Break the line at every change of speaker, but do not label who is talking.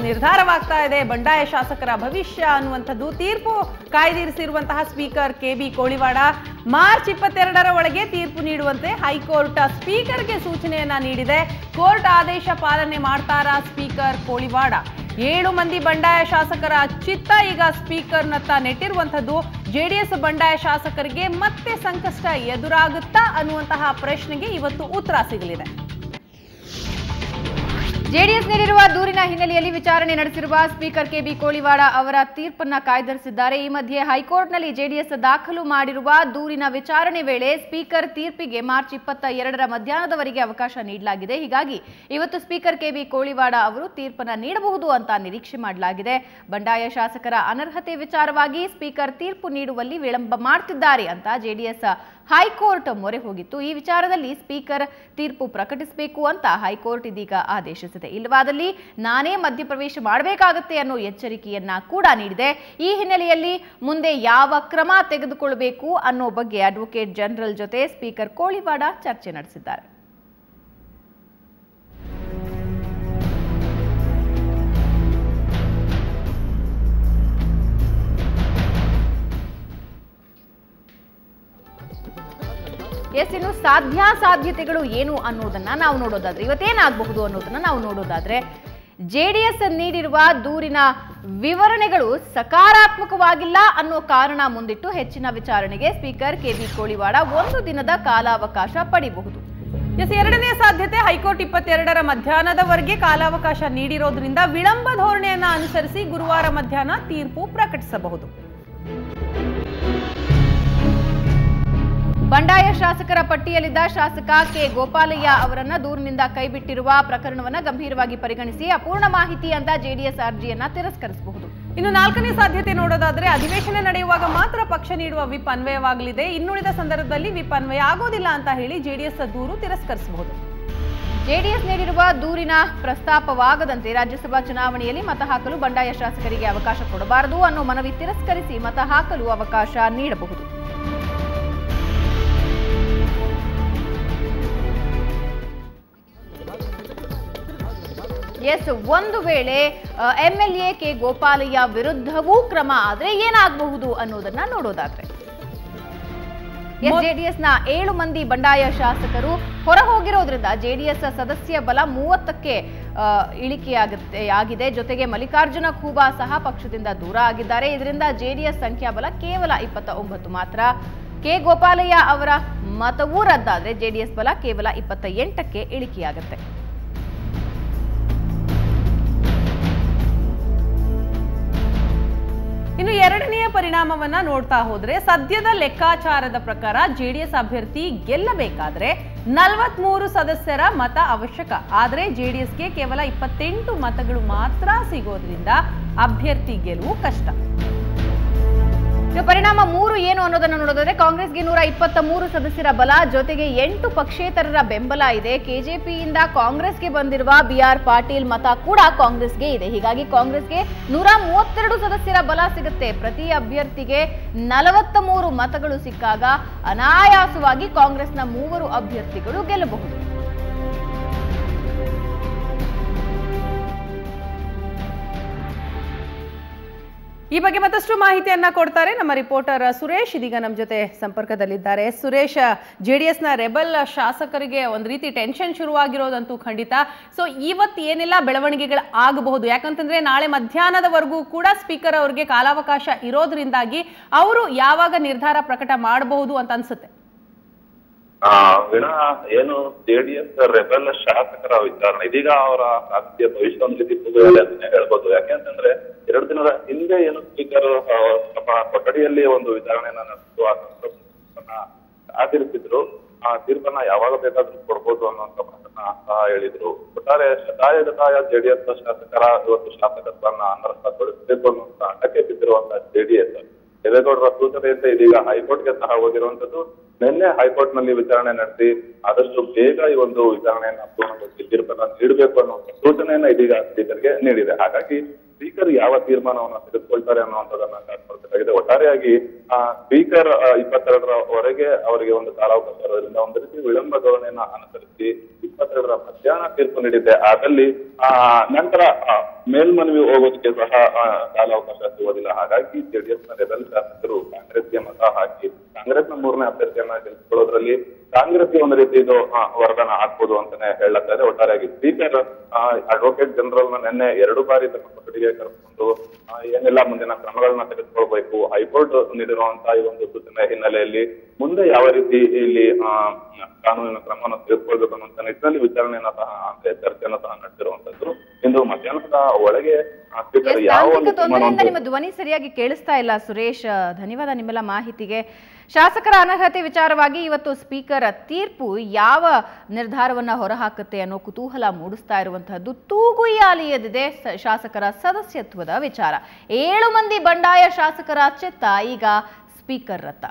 ನಿರ್ಧಾರವಾಗ್ತಾ ಇದೆ, ಬಂಡಾಯ ಶಾಸಕರ ಭವಿಷ್ಯ ಅನ್ನುವಂಥದ್ದು. ತೀರ್ಪು ಕಾಯ್ದಿರಿಸಿರುವಂತಹ ಸ್ಪೀಕರ್ ಕೆ.ಬಿ. ಕೋಳಿವಾಡ ಮಾರ್ಚ್ 22ರ ಒಳಗೆ ತೀರ್ಪು ನೀಡುವಂತೆ ಹೈಕೋರ್ಟ್ ಸ್ಪೀಕರ್ಗೆ ಸೂಚನೆಯನ್ನ ನೀಡಿದೆ. ಕೋರ್ಟ್ ಆದೇಶ ಪಾಲನೆ ಮಾಡ್ತಾರಾ ಸ್ಪೀಕರ್ ಕೋಳಿವಾಡ? 7 ಮಂದಿ ಬಂಡಾಯ ಶಾಸಕರ ಚಿತ್ತ ಈಗ ಸ್ಪೀಕರ್ನತ್ತ ನೆಟ್ಟಿರುವಂಥದ್ದು. ಜೆಡಿಎಸ್ ಬಂಡಾಯ ಶಾಸಕರಿಗೆ ಮತ್ತೆ ಸಂಕಷ್ಟ ಎದುರಾಗುತ್ತಾ ಅನ್ನುವಂತಹ ಪ್ರಶ್ನೆಗೆ ಇವತ್ತು ಉತ್ತರ ಸಿಗಲಿದೆ.
ಜೆಡಿಎಸ್ ನೀಡಿರುವ ದೂರಿನ ಹಿನ್ನೆಲೆಯಲ್ಲಿ ವಿಚಾರಣೆ ನಡೆಸಿರುವ ಸ್ಪೀಕರ್ ಕೆ.ಬಿ. ಕೋಳಿವಾಡ ಅವರ ತೀರ್ಪನ್ನ ಕಾಯ್ದಿರಿಸಿದ್ದಾರೆ. ಈ ಮಧ್ಯೆ ಹೈಕೋರ್ಟ್ನಲ್ಲಿ ಜೆಡಿಎಸ್ ದಾಖಲು ಮಾಡಿರುವ ದೂರಿನ ವಿಚಾರಣೆ ವೇಳೆ ಸ್ಪೀಕರ್ ತೀರ್ಪಿಗೆ ಮಾರ್ಚ್ 22ರ ಮಧ್ಯಾಹ್ನದವರೆಗೆ ಅವಕಾಶ ನೀಡಲಾಗಿದೆ. ಹೀಗಾಗಿ ಇವತ್ತು ಸ್ಪೀಕರ್ ಕೆ.ಬಿ. ಕೋಳಿವಾಡ ಅವರು ತೀರ್ಪನ್ನ ನೀಡಬಹುದು ಅಂತ ನಿರೀಕ್ಷೆ ಮಾಡಲಾಗಿದೆ. ಬಂಡಾಯ ಶಾಸಕರ ಅನರ್ಹತೆ ವಿಚಾರವಾಗಿ ಸ್ಪೀಕರ್ ತೀರ್ಪು ನೀಡುವಲ್ಲಿ ವಿಳಂಬ ಮಾಡ್ತಿದ್ದಾರೆ ಅಂತ ಜೆಡಿಎಸ್ ಹೈಕೋರ್ಟ್ ಮೊರೆ ಹೋಗಿತ್ತು. ಈ ವಿಚಾರದಲ್ಲಿ ಸ್ಪೀಕರ್ ತೀರ್ಪು ಪ್ರಕಟಿಸಬೇಕು ಅಂತ ಹೈಕೋರ್ಟ್ ಇದೀಗ ಆದೇಶಿಸಿದೆ. ಇಲ್ಲವಾದಲ್ಲಿ ನಾನೇ ಮಧ್ಯಪ್ರವೇಶ ಮಾಡಬೇಕಾಗುತ್ತೆ ಅನ್ನೋ ಎಚ್ಚರಿಕೆಯನ್ನ ಕೂಡ ನೀಡಿದೆ. ಈ ಹಿನ್ನೆಲೆಯಲ್ಲಿ ಮುಂದೆ ಯಾವ ಕ್ರಮ ತೆಗೆದುಕೊಳ್ಳಬೇಕು ಅನ್ನೋ ಬಗ್ಗೆ ಅಡ್ವೊಕೇಟ್ ಜನರಲ್ ಜೊತೆ ಸ್ಪೀಕರ್ ಕೋಳಿವಾಡ ಚರ್ಚೆ ನಡೆಸಿದ್ದಾರೆ. ಇನ್ನು ಸಾಧ್ಯತೆಗಳು ಏನು ಅನ್ನೋದನ್ನ ನಾವು ನೋಡೋದಾದ್ರೆ ಇವತ್ತೇನಾಗಬಹುದು ಅನ್ನೋದನ್ನ ನಾವು ನೋಡೋದಾದ್ರೆ ಜೆಡಿಎಸ್ ನೀಡಿರುವ ದೂರಿನ ವಿವರಣೆಗಳು ಸಕಾರಾತ್ಮಕವಾಗಿಲ್ಲ ಅನ್ನೋ ಕಾರಣ ಮುಂದಿಟ್ಟು ಹೆಚ್ಚಿನ ವಿಚಾರಣೆಗೆ ಸ್ಪೀಕರ್ ಕೆ.ಬಿ. ಕೋಳಿವಾಡ 1 ದಿನದ ಕಾಲಾವಕಾಶ ಪಡೆಯಬಹುದು.
ಎರಡನೇ ಸಾಧ್ಯತೆ ಹೈಕೋರ್ಟ್ 22ರ ಮಧ್ಯಾಹ್ನದವರೆಗೆ ಕಾಲಾವಕಾಶ ನೀಡಿರೋದ್ರಿಂದ ವಿಳಂಬ ಧೋರಣೆಯನ್ನ ಅನುಸರಿಸಿ ಗುರುವಾರ ಮಧ್ಯಾಹ್ನ ತೀರ್ಪು ಪ್ರಕಟಿಸಬಹುದು.
ಬಂಡಾಯ ಶಾಸಕರ ಪಟ್ಟಿಯಲ್ಲಿದ್ದ ಶಾಸಕ ಕೆ ಗೋಪಾಲಯ್ಯ ಅವರನ್ನ ದೂರಿನಿಂದ ಕೈಬಿಟ್ಟಿರುವ ಪ್ರಕರಣವನ್ನ ಗಂಭೀರವಾಗಿ ಪರಿಗಣಿಸಿ ಅಪೂರ್ಣ ಮಾಹಿತಿ ಅಂತ ಜೆಡಿಎಸ್ ಅರ್ಜಿಯನ್ನ ತಿರಸ್ಕರಿಸಬಹುದು.
ಇನ್ನು 4ನೇ ಸಾಧ್ಯತೆ ನೋಡೋದಾದ್ರೆ ಅಧಿವೇಶನ ನಡೆಯುವಾಗ ಮಾತ್ರ ಪಕ್ಷ ನೀಡುವ ವಿಪ್ ಅನ್ವಯವಾಗಲಿದೆ. ಇನ್ನುಳಿದ ಸಂದರ್ಭದಲ್ಲಿ ವಿಪ್ ಅನ್ವಯ ಆಗೋದಿಲ್ಲ ಅಂತ ಹೇಳಿ ಜೆಡಿಎಸ್ ದೂರು ತಿರಸ್ಕರಿಸಬಹುದು.
ಜೆಡಿಎಸ್ ನೀಡಿರುವ ದೂರಿನ ಪ್ರಸ್ತಾಪವಾಗದಂತೆ ರಾಜ್ಯಸಭಾ ಚುನಾವಣೆಯಲ್ಲಿ ಮತ ಹಾಕಲು ಬಂಡಾಯ ಶಾಸಕರಿಗೆ ಅವಕಾಶ ಕೊಡಬಾರದು ಅನ್ನೋ ಮನವಿ ತಿರಸ್ಕರಿಸಿ ಮತ ಹಾಕಲು ಅವಕಾಶ ನೀಡಬಹುದು. ಒಂದು ವೇಳೆ ಎಂಎಲ್ಎ ಕೆ ಗೋಪಾಲಯ್ಯ ವಿರುದ್ಧವೂ ಕ್ರಮ ಆದ್ರೆ ಏನಾಗಬಹುದು ಅನ್ನೋದನ್ನ ನೋಡೋದಾದ್ರೆ ಜೆಡಿಎಸ್ನ 7 ಮಂದಿ ಬಂಡಾಯ ಶಾಸಕರು ಹೊರ ಹೋಗಿರೋದ್ರಿಂದ ಜೆಡಿಎಸ್ ಸದಸ್ಯ ಬಲ 30ಕ್ಕೆ ಇಳಿಕೆಯಾಗಿದೆ. ಜೊತೆಗೆ ಮಲ್ಲಿಕಾರ್ಜುನ ಖೂಬಾ ಸಹ ಪಕ್ಷದಿಂದ ದೂರ ಆಗಿದ್ದಾರೆ. ಇದರಿಂದ ಜೆಡಿಎಸ್ ಸಂಖ್ಯಾಬಲ ಕೇವಲ 29 ಮಾತ್ರ. ಕೆ ಗೋಪಾಲಯ್ಯ ಅವರ ಮತವೂ ರದ್ದಾದ್ರೆ ಜೆಡಿಎಸ್ ಬಲ ಕೇವಲ 28ಕ್ಕೆ ಇಳಿಕೆಯಾಗುತ್ತೆ.
ಇನ್ನು ಎರಡನೆಯ ಪರಿಣಾಮವನ್ನ ನೋಡ್ತಾ ಹೋದ್ರೆ ಸದ್ಯದ ಲೆಕ್ಕಾಚಾರದ ಪ್ರಕಾರ ಜೆಡಿಎಸ್ ಅಭ್ಯರ್ಥಿ ಗೆಲ್ಲಬೇಕಾದ್ರೆ 43 ಸದಸ್ಯರ ಮತ ಅವಶ್ಯಕ. ಆದ್ರೆ ಜೆಡಿಎಸ್ಗೆ ಕೇವಲ 28 ಮತಗಳು ಮಾತ್ರ ಸಿಗೋದ್ರಿಂದ ಅಭ್ಯರ್ಥಿ ಗೆಲುವು ಕಷ್ಟ.
ಪರಿಣಾಮ 3 ಏನು ಅನ್ನೋದನ್ನು ನೋಡೋದಾದ್ರೆ ಕಾಂಗ್ರೆಸ್ಗೆ 123 ಸದಸ್ಯರ ಬಲ, ಜೊತೆಗೆ 8 ಪಕ್ಷೇತರರ ಬೆಂಬಲ ಇದೆ. ಕೆಜೆಪಿಯಿಂದ ಕಾಂಗ್ರೆಸ್ಗೆ ಬಂದಿರುವ ಬಿಆರ್ ಪಾಟೀಲ್ ಮತ ಕೂಡ ಕಾಂಗ್ರೆಸ್ಗೆ ಇದೆ. ಹೀಗಾಗಿ ಕಾಂಗ್ರೆಸ್ಗೆ 132 ಸದಸ್ಯರ ಬಲ ಸಿಗುತ್ತೆ. ಪ್ರತಿ ಅಭ್ಯರ್ಥಿಗೆ 43 ಮತಗಳು ಸಿಕ್ಕಾಗ ಅನಾಯಾಸವಾಗಿ ಕಾಂಗ್ರೆಸ್ನ 3 ಅಭ್ಯರ್ಥಿಗಳು ಗೆಲ್ಲಬಹುದು.
ಈ ಬಗ್ಗೆ ಮತ್ತಷ್ಟು ಮಾಹಿತಿಯನ್ನ ಕೊಡ್ತಾರೆ ನಮ್ಮ ರಿಪೋರ್ಟರ್ ಸುರೇಶ್. ಇದೀಗ ನಮ್ಮ ಜೊತೆ ಸಂಪರ್ಕದಲ್ಲಿದ್ದಾರೆ. ಸುರೇಶ್, ಜೆಡಿಎಸ್ನ ರೆಬಲ್ ಶಾಸಕರಿಗೆ ಒಂದು ರೀತಿ ಟೆನ್ಷನ್ ಶುರುವಾಗಿರೋದಂತೂ ಖಂಡಿತ. ಸೊ ಇವತ್ತು ಏನೆಲ್ಲ ಬೆಳವಣಿಗೆಗಳು ಆಗಬಹುದು? ಯಾಕಂತಂದ್ರೆ ನಾಳೆ ಮಧ್ಯಾಹ್ನದವರೆಗೂ ಕೂಡ ಸ್ಪೀಕರ್ ಅವರಿಗೆ ಕಾಲಾವಕಾಶ ಇರೋದ್ರಿಂದಾಗಿ ಅವರು ಯಾವಾಗ ನಿರ್ಧಾರ ಪ್ರಕಟ ಮಾಡಬಹುದು ಅಂತ ಅನ್ಸುತ್ತೆ.
ಏನು ಜೆಡಿಎಸ್ ರೆಬಲ್ ಶಾಸಕರ ವಿಚಾರಣೆ ಇದೀಗ ಅವರ ರಾಜಕೀಯ ಭವಿಷ್ಯ ಹೇಳ್ಬೋದು. ಯಾಕೆಂತಂದ್ರೆ 2 ದಿನದ ಹಿಂದೆ ಏನು ಸ್ಪೀಕರ್ ತಮ್ಮ ಕೊಠಡಿಯಲ್ಲಿ ಒಂದು ವಿಚಾರಣೆಯನ್ನ ನಡೆಸುವ ಆಚರಿಸಿದ್ರು. ಆ ತೀರ್ಪನ್ನ ಯಾವಾಗ ಬೇಕಾದ್ರೂ ಕೊಡ್ಬೋದು ಅನ್ನುವಂತ ಮಾತನ್ನ ಸಹ ಹೇಳಿದ್ರು. ಒಟ್ಟಾರೆ ಶತಾಯ ಜೆಡಿಎಸ್ ಶಾಸಕರ ಇವತ್ತು ಶಾಸಕತ್ವನ್ನ ಅನರ್ಹಗೊಳಿಸಬೇಕು ಅನ್ನುವಂತ ಹಠಕ್ಕೆ ಬಿದ್ದಿರುವಂತಹ ಜೆಡಿಎಸ್ ದೇವೇಗೌಡರ ಸೂಚನೆಯಂತೆ ಇದೀಗ ಹೈಕೋರ್ಟ್ಗೆ ಸಹ ಹೋಗಿರುವಂತದ್ದು. ನಿನ್ನೆ ಹೈಕೋರ್ಟ್ ನಲ್ಲಿ ವಿಚಾರಣೆ ನಡೆಸಿ ಆದಷ್ಟು ಬೇಗ ಈ ಒಂದು ವಿಚಾರಣೆಯನ್ನ ಪೂರ್ಣಗೊಳಿಸಿ ತೀರ್ಪನ್ನ ನೀಡಬೇಕು ಅನ್ನೋ ಸೂಚನೆಯನ್ನ ಇದೀಗ ಸ್ಪೀಕರ್ಗೆ ನೀಡಿದೆ. ಹಾಗಾಗಿ ಸ್ಪೀಕರ್ ಯಾವ ತೀರ್ಮಾನವನ್ನ ತೆಗೆದುಕೊಳ್ತಾರೆ ಅನ್ನುವಂಥದ್ದನ್ನ ಕಾಡ್ಕೊಳ್ಬೇಕಾಗಿದೆ. ಒಟ್ಟಾರೆಯಾಗಿ ಸ್ಪೀಕರ್ 22ರವರೆಗೆ ಅವರಿಗೆ ಒಂದು ಕಾಲಾವಕಾಶ ಇರೋದ್ರಿಂದ ಒಂದು ರೀತಿ ವಿಳಂಬ ಧೋರಣೆಯನ್ನ ಅನುಸರಿಸಿ 22ರ ಮಧ್ಯಾಹ್ನ ತೀರ್ಪು ನೀಡಿದೆ. ಅದಲ್ಲಿ ನಂತರ ಮೇಲ್ಮನವಿ ಹೋಗೋದಕ್ಕೆ ಸಹ ಕಾಲಾವಕಾಶ ಸಿಗೋದಿಲ್ಲ. ಹಾಗಾಗಿ ಜೆಡಿಎಸ್ ನ ರೆಬೆಲ್ ಶಾಸಕರು ಕಾಂಗ್ರೆಸ್ಗೆ ಮತ ಹಾಕಿ ಕಾಂಗ್ರೆಸ್ನ 3ನೇ ಅಭ್ಯರ್ಥಿಯನ್ನ ಗೆಲ್ಲಿಸಿಕೊಳ್ಳೋದ್ರಲ್ಲಿ ಕಾಂಗ್ರೆಸ್ಗೆ ಒಂದು ರೀತಿ ಇದು ವರದಾನ ಆಗ್ಬೋದು ಅಂತಾನೆ ಹೇಳಲಾಗ್ತಾ ಇದೆ. ಒಟ್ಟಾರೆಯಾಗಿ ಸ್ಪೀಕರ್ ಅಡ್ವೊಕೇಟ್ ಜನರಲ್ ನ ನಿನ್ನೆ 2 ಬಾರಿ ತಮ್ಮ ಕೊಠಡಿಗೆ ಕರೆದುಕೊಂಡು ಏನೆಲ್ಲ ಮುಂದಿನ ಕ್ರಮಗಳನ್ನ ತೆಗೆದುಕೊಳ್ಬೇಕು, ಹೈಕೋರ್ಟ್ ನೀಡಿರುವಂತಹ ಈ ಒಂದು ಸೂಚನೆ ಹಿನ್ನೆಲೆಯಲ್ಲಿ ಮುಂದೆ ಯಾವ ರೀತಿ ಇಲ್ಲಿ ಕಾನೂನಿನ ಕ್ರಮವನ್ನು ತೆಗೆದುಕೊಳ್ಬೇಕು ಅನ್ನುವಂತ ನಿಟ್ಟಿನಲ್ಲಿ ವಿಚಾರಣೆಯನ್ನ ಸಹ ಚರ್ಚೆಯನ್ನು ಸಹ ನಡೆಸಿರುವಂತದ್ದು. ಇಂದು ಮಧ್ಯಾಹ್ನದ ಒಳಗೆ ಸ್ಪೀಕರ್ ಯಾವ ಒಂದು
ತೊಂದರೆಯಿಂದ ನಿಮ್ಮ ಧ್ವನಿ ಸರಿಯಾಗಿ ಕೇಳಿಸ್ತಾ ಇಲ್ಲ ಸುರೇಶ್. ಧನ್ಯವಾದ ನಿಮ್ಮೆಲ್ಲ ಮಾಹಿತಿಗೆ. ಶಾಸಕರ ಅನರ್ಹತೆ ವಿಚಾರವಾಗಿ ಇವತ್ತು ಸ್ಪೀಕರ್ ತೀರ್ಪು ಯಾವ ನಿರ್ಧಾರವನ್ನ ಹೊರಹಾಕುತ್ತೆ ಅನ್ನೋ ಕುತೂಹಲ ಮೂಡಿಸ್ತಾ ಇರುವಂತಹದ್ದು. ತೂಗುಯ್ಯಾಲಿಯದಿದೆ ಶಾಸಕರ ಸದಸ್ಯತ್ವದ ವಿಚಾರ. 7 ಮಂದಿ ಬಂಡಾಯ ಶಾಸಕರ ಚಿತ್ತ ಈಗ ಸ್ಪೀಕರ್ ರತ್ತ.